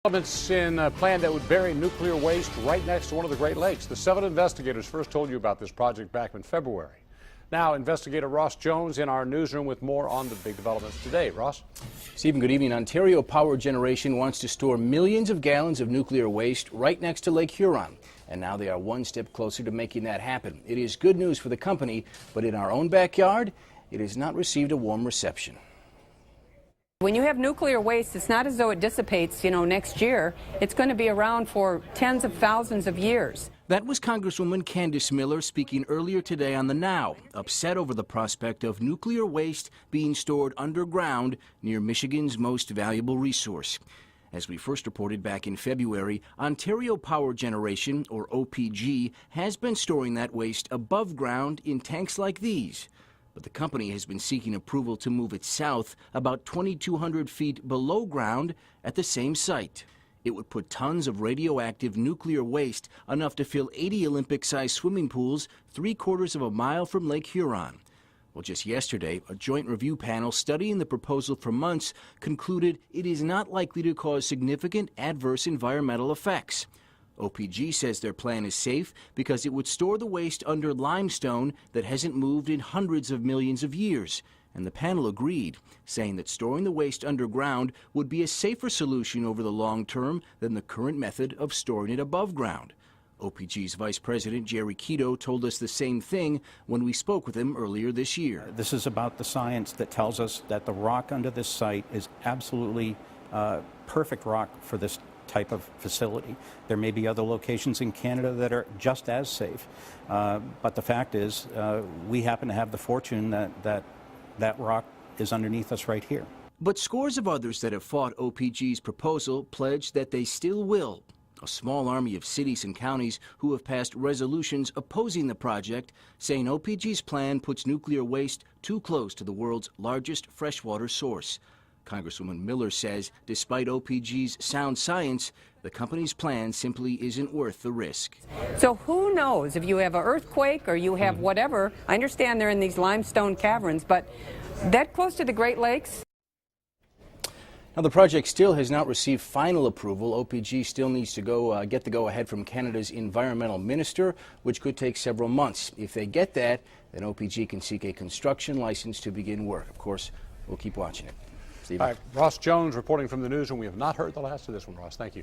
Developments in a plan that would bury nuclear waste right next to one of the Great Lakes. The 7 investigators first told you about this project back in February. Now, investigator Ross Jones in our newsroom with more on the big developments today. Ross? Stephen, good evening. Ontario Power Generation wants to store millions of gallons of nuclear waste right next to Lake Huron. And now they are one step closer to making that happen. It is good news for the company, but in our own backyard, it has not received a warm reception. When you have nuclear waste, it's not as though it dissipates, next year. It's going to be around for tens of thousands of years. That was Congresswoman Candice Miller speaking earlier today on The Now, upset over the prospect of nuclear waste being stored underground near Michigan's most valuable resource. As we first reported back in February, Ontario Power Generation, or OPG, has been storing that waste above ground in tanks like these. But the company has been seeking approval to move it south about 2,200 feet below ground at the same site. It would put tons of radioactive nuclear waste, enough to fill 80 Olympic-sized swimming pools 3/4 of a mile from Lake Huron. Well, just yesterday, a joint review panel studying the proposal for months concluded it is not likely to cause significant adverse environmental effects. OPG says their plan is safe because it would store the waste under limestone that hasn't moved in hundreds of millions of years. And the panel agreed, saying that storing the waste underground would be a safer solution over the long term than the current method of storing it above ground. OPG's Vice President Jerry Quito told us the same thing when we spoke with him earlier this year. This is about the science that tells us that the rock under this site is absolutely perfect rock for this type of facility. There may be other locations in Canada that are just as safe, but the fact is we happen to have the fortune that rock is underneath us right here. But scores of others that have fought OPG's proposal pledge that they still will. A small army of cities and counties who have passed resolutions opposing the project, saying OPG's plan puts nuclear waste too close to the world's largest freshwater source. Congresswoman Miller says despite OPG's sound science, the company's plan simply isn't worth the risk. So who knows if you have an earthquake or you have whatever. I understand they're in these limestone caverns, but that close to the Great Lakes. Now, the project still has not received final approval. OPG still needs to get the go-ahead from Canada's environmental minister, which could take several months. If they get that, then OPG can seek a construction license to begin work. Of course, we'll keep watching it. Steve. All right, Ross Jones reporting from the newsroom. We have not heard the last of this one, Ross. Thank you.